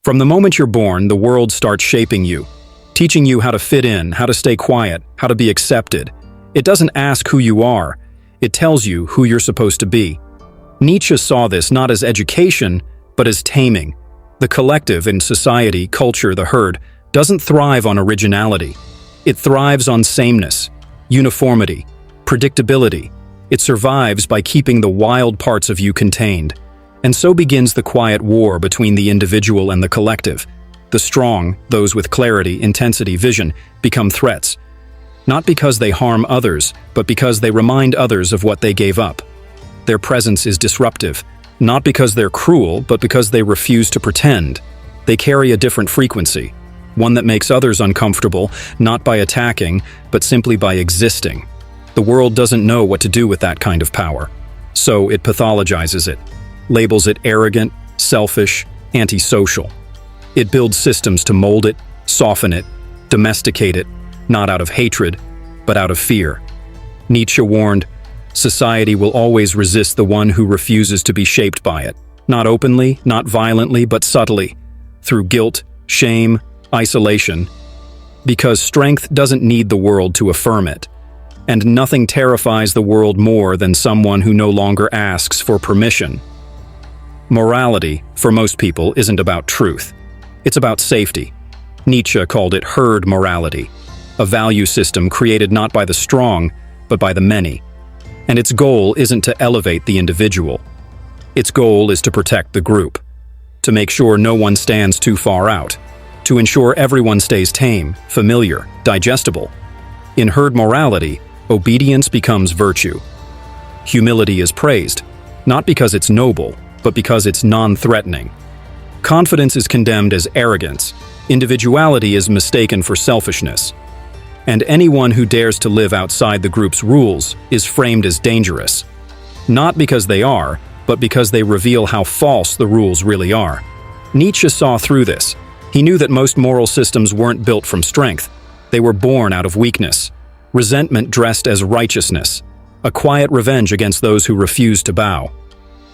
From the moment you're born, the world starts shaping you, teaching you how to fit in, how to stay quiet, how to be accepted. It doesn't ask who you are, it tells you who you're supposed to be. Nietzsche saw this not as education, but as taming. The collective in society, culture, the herd, doesn't thrive on originality. It thrives on sameness, uniformity, predictability. It survives by keeping the wild parts of you contained. And so begins the quiet war between the individual and the collective. The strong, those with clarity, intensity, vision, become threats. Not because they harm others, but because they remind others of what they gave up. Their presence is disruptive, not because they're cruel, but because they refuse to pretend. They carry a different frequency, one that makes others uncomfortable, not by attacking, but simply by existing. The world doesn't know what to do with that kind of power, so it pathologizes it, labels it arrogant, selfish, antisocial. It builds systems to mold it, soften it, domesticate it, not out of hatred, but out of fear. Nietzsche warned, society will always resist the one who refuses to be shaped by it, not openly, not violently, but subtly, through guilt, shame, isolation, because strength doesn't need the world to affirm it, and nothing terrifies the world more than someone who no longer asks for permission. Morality, for most people, isn't about truth. It's about safety. Nietzsche called it herd morality, a value system created not by the strong, but by the many. And its goal isn't to elevate the individual. Its goal is to protect the group, to make sure no one stands too far out, to ensure everyone stays tame, familiar, digestible. In herd morality, obedience becomes virtue. Humility is praised, not because it's noble, but because it's non-threatening. Confidence is condemned as arrogance. Individuality is mistaken for selfishness. And anyone who dares to live outside the group's rules is framed as dangerous. Not because they are, but because they reveal how false the rules really are. Nietzsche saw through this. He knew that most moral systems weren't built from strength. They were born out of weakness. Resentment dressed as righteousness, a quiet revenge against those who refuse to bow.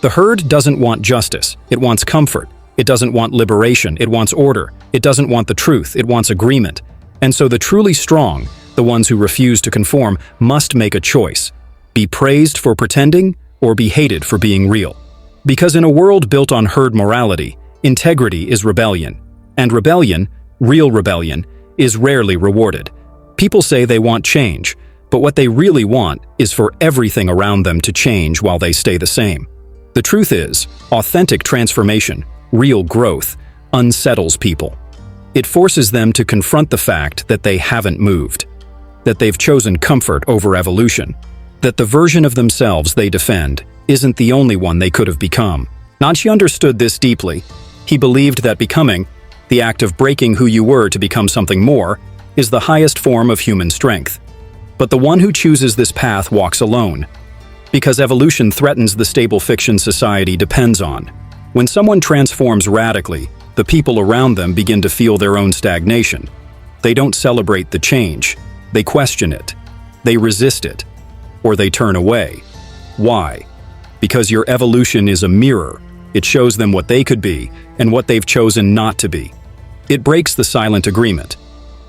The herd doesn't want justice, it wants comfort. It doesn't want liberation, it wants order. It doesn't want the truth, it wants agreement. And so the truly strong, the ones who refuse to conform, must make a choice. Be praised for pretending, or be hated for being real. Because in a world built on herd morality, integrity is rebellion. And rebellion, real rebellion, is rarely rewarded. People say they want change, but what they really want is for everything around them to change while they stay the same. The truth is, authentic transformation, real growth, unsettles people. It forces them to confront the fact that they haven't moved, that they've chosen comfort over evolution, that the version of themselves they defend isn't the only one they could have become. Nietzsche understood this deeply. He believed that becoming, the act of breaking who you were to become something more, is the highest form of human strength. But the one who chooses this path walks alone, because evolution threatens the stable fiction society depends on. When someone transforms radically, the people around them begin to feel their own stagnation. They don't celebrate the change. They question it. They resist it. Or they turn away. Why? Because your evolution is a mirror. It shows them what they could be and what they've chosen not to be. It breaks the silent agreement.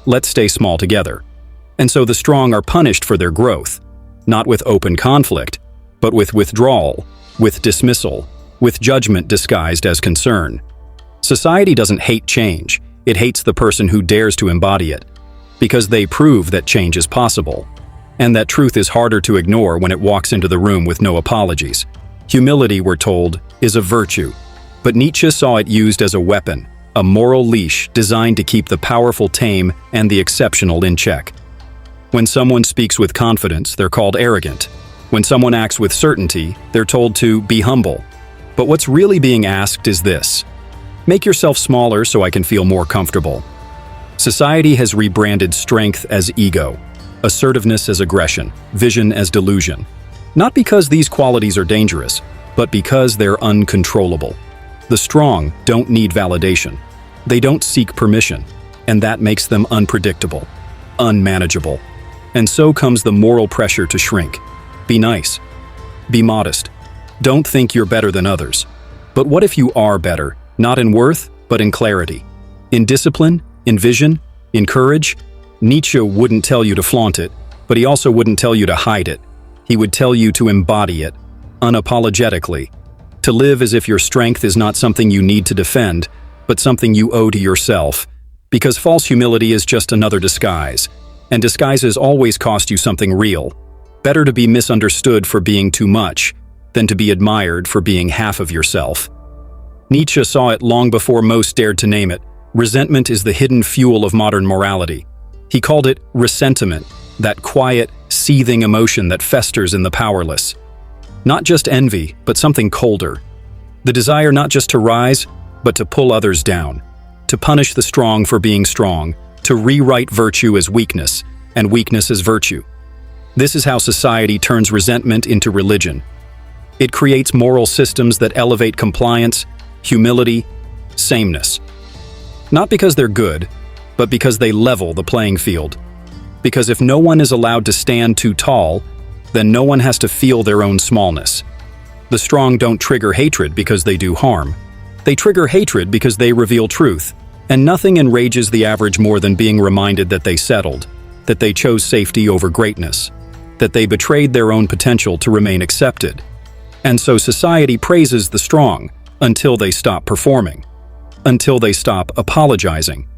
Let's stay small together. And so the strong are punished for their growth, not with open conflict, but with withdrawal, with dismissal, with judgment disguised as concern. Society doesn't hate change, it hates the person who dares to embody it, because they prove that change is possible, and that truth is harder to ignore when it walks into the room with no apologies. Humility, we're told, is a virtue, but Nietzsche saw it used as a weapon, a moral leash designed to keep the powerful tame and the exceptional in check. When someone speaks with confidence, they're called arrogant. When someone acts with certainty, they're told to be humble. But what's really being asked is this: make yourself smaller so I can feel more comfortable. Society has rebranded strength as ego, assertiveness as aggression, vision as delusion. Not because these qualities are dangerous, but because they're uncontrollable. The strong don't need validation. They don't seek permission, and that makes them unpredictable, unmanageable. And so comes the moral pressure to shrink. Be nice. Be modest. Don't think you're better than others. But what if you are better, not in worth, but in clarity. In discipline, in vision, in courage. Nietzsche wouldn't tell you to flaunt it, but he also wouldn't tell you to hide it. He would tell you to embody it, unapologetically. To live as if your strength is not something you need to defend, but something you owe to yourself. Because false humility is just another disguise, and disguises always cost you something real. Better to be misunderstood for being too much than to be admired for being half of yourself. Nietzsche saw it long before most dared to name it. Resentment is the hidden fuel of modern morality. He called it ressentiment, that quiet, seething emotion that festers in the powerless. Not just envy, but something colder. The desire not just to rise, but to pull others down. To punish the strong for being strong. To rewrite virtue as weakness, and weakness as virtue. This is how society turns resentment into religion. It creates moral systems that elevate compliance, humility, sameness. Not because they're good, but because they level the playing field. Because if no one is allowed to stand too tall, then no one has to feel their own smallness. The strong don't trigger hatred because they do harm. They trigger hatred because they reveal truth, and nothing enrages the average more than being reminded that they settled, that they chose safety over greatness, that they betrayed their own potential to remain accepted. And so society praises the strong until they stop performing, until they stop apologizing,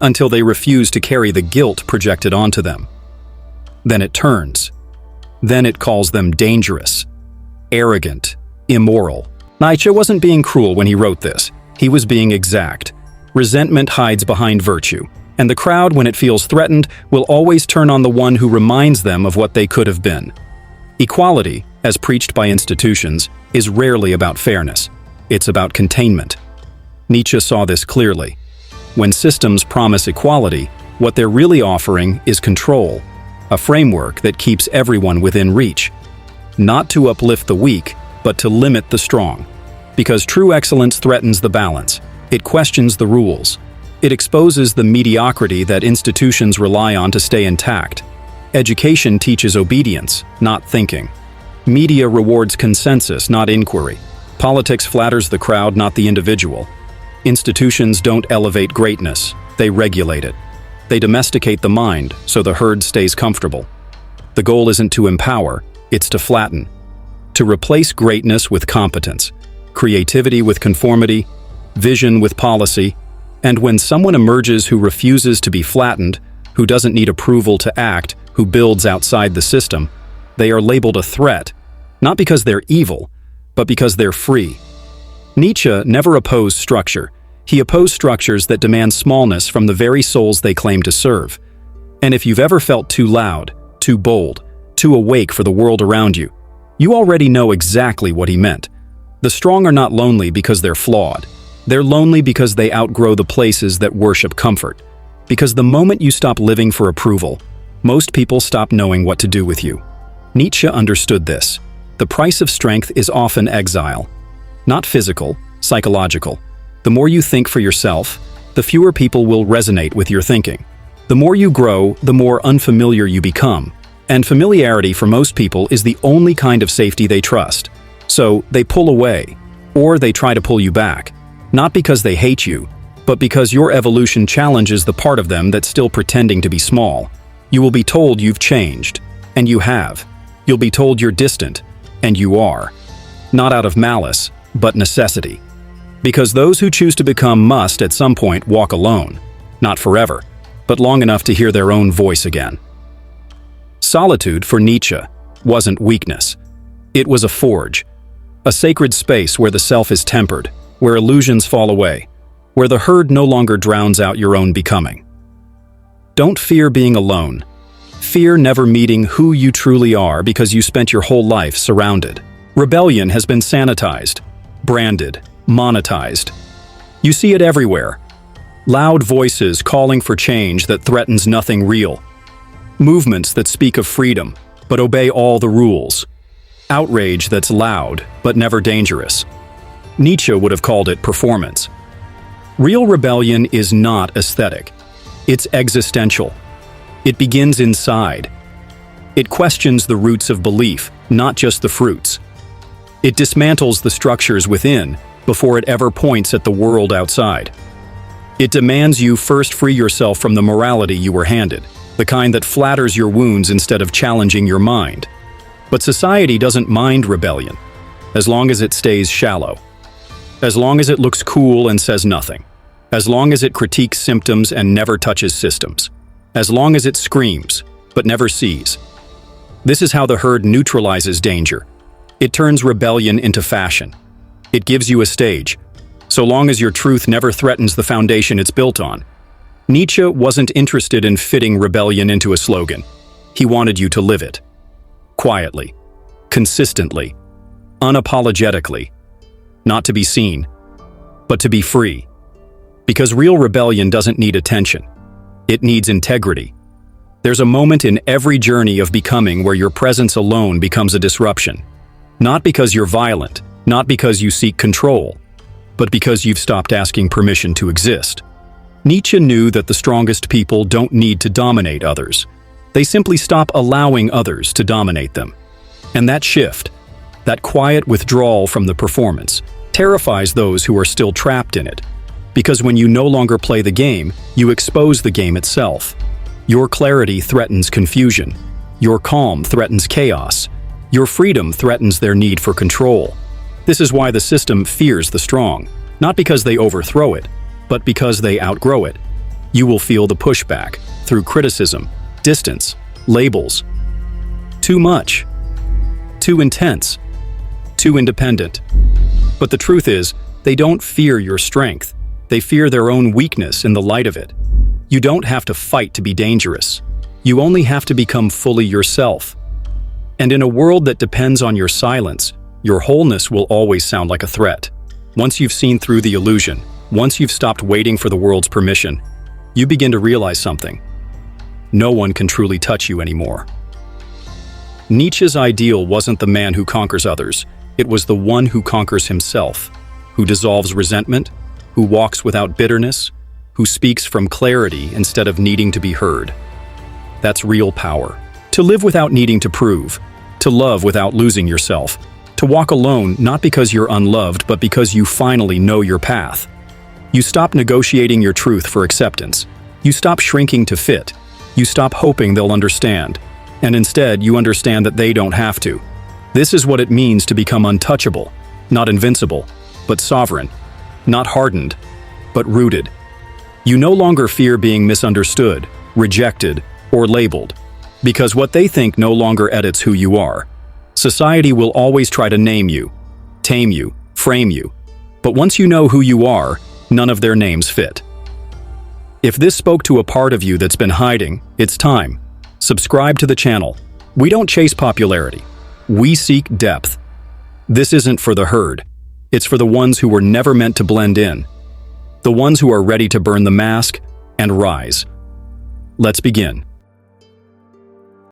until they refuse to carry the guilt projected onto them. Then it turns. Then it calls them dangerous, arrogant, immoral. Nietzsche wasn't being cruel when he wrote this. He was being exact. Resentment hides behind virtue, and the crowd, when it feels threatened, will always turn on the one who reminds them of what they could have been. Equality, as preached by institutions, is rarely about fairness. It's about containment. Nietzsche saw this clearly. When systems promise equality, what they're really offering is control, a framework that keeps everyone within reach. Not to uplift the weak, but to limit the strong. Because true excellence threatens the balance. It questions the rules. It exposes the mediocrity that institutions rely on to stay intact. Education teaches obedience, not thinking. Media rewards consensus, not inquiry. Politics flatters the crowd, not the individual. Institutions don't elevate greatness, they regulate it. They domesticate the mind so the herd stays comfortable. The goal isn't to empower, it's to flatten. To replace greatness with competence, creativity with conformity, vision with policy. And when someone emerges who refuses to be flattened, who doesn't need approval to act, who builds outside the system, they are labeled a threat, not because they're evil, but because they're free. Nietzsche never opposed structure. He opposed structures that demand smallness from the very souls they claim to serve. And if you've ever felt too loud, too bold, too awake for the world around you, you already know exactly what he meant. The strong are not lonely because they're flawed. They're lonely because they outgrow the places that worship comfort. Because the moment you stop living for approval, most people stop knowing what to do with you. Nietzsche understood this. The price of strength is often exile. Not physical, psychological. The more you think for yourself, the fewer people will resonate with your thinking. The more you grow, the more unfamiliar you become. And familiarity for most people is the only kind of safety they trust. So they pull away, or they try to pull you back. Not because they hate you, but because your evolution challenges the part of them that's still pretending to be small. You will be told you've changed, and you have. You'll be told you're distant, and you are. Not out of malice, but necessity. Because those who choose to become must at some point walk alone. Not forever, but long enough to hear their own voice again. Solitude for Nietzsche wasn't weakness. It was a forge. A sacred space where the self is tempered, where illusions fall away, where the herd no longer drowns out your own becoming. Don't fear being alone. Fear never meeting who you truly are because you spent your whole life surrounded. Rebellion has been sanitized, branded, monetized. You see it everywhere. Loud voices calling for change that threatens nothing real. Movements that speak of freedom, but obey all the rules. Outrage that's loud, but never dangerous. Nietzsche would have called it performance. Real rebellion is not aesthetic. It's existential. It begins inside. It questions the roots of belief, not just the fruits. It dismantles the structures within before it ever points at the world outside. It demands you first free yourself from the morality you were handed, the kind that flatters your wounds instead of challenging your mind. But society doesn't mind rebellion, as long as it stays shallow. As long as it looks cool and says nothing. As long as it critiques symptoms and never touches systems. As long as it screams, but never sees. This is how the herd neutralizes danger. It turns rebellion into fashion. It gives you a stage, so long as your truth never threatens the foundation it's built on. Nietzsche wasn't interested in fitting rebellion into a slogan. He wanted you to live it. Quietly, consistently, unapologetically. Not to be seen, but to be free. Because real rebellion doesn't need attention. It needs integrity. There's a moment in every journey of becoming where your presence alone becomes a disruption. Not because you're violent, not because you seek control, but because you've stopped asking permission to exist. Nietzsche knew that the strongest people don't need to dominate others. They simply stop allowing others to dominate them. And that shift, that quiet withdrawal from the performance, terrifies those who are still trapped in it. Because when you no longer play the game, you expose the game itself. Your clarity threatens confusion. Your calm threatens chaos. Your freedom threatens their need for control. This is why the system fears the strong, not because they overthrow it, but because they outgrow it. You will feel the pushback through criticism, distance, labels. Too much. Too intense. Too independent. But the truth is, they don't fear your strength. They fear their own weakness in the light of it. You don't have to fight to be dangerous. You only have to become fully yourself. And in a world that depends on your silence, your wholeness will always sound like a threat. Once you've seen through the illusion, once you've stopped waiting for the world's permission, you begin to realize something. No one can truly touch you anymore. Nietzsche's ideal wasn't the man who conquers others. It was the one who conquers himself, who dissolves resentment, who walks without bitterness, who speaks from clarity instead of needing to be heard. That's real power. To live without needing to prove, to love without losing yourself, to walk alone not because you're unloved but because you finally know your path. You stop negotiating your truth for acceptance. You stop shrinking to fit. You stop hoping they'll understand. And instead, you understand that they don't have to. This is what it means to become untouchable, not invincible, but sovereign, not hardened, but rooted. You no longer fear being misunderstood, rejected, or labeled, because what they think no longer edits who you are. Society will always try to name you, tame you, frame you, but once you know who you are, none of their names fit. If this spoke to a part of you that's been hiding, it's time. Subscribe to the channel. We don't chase popularity. We seek depth. This isn't for the herd. It's for the ones who were never meant to blend in. The ones who are ready to burn the mask and rise. Let's begin.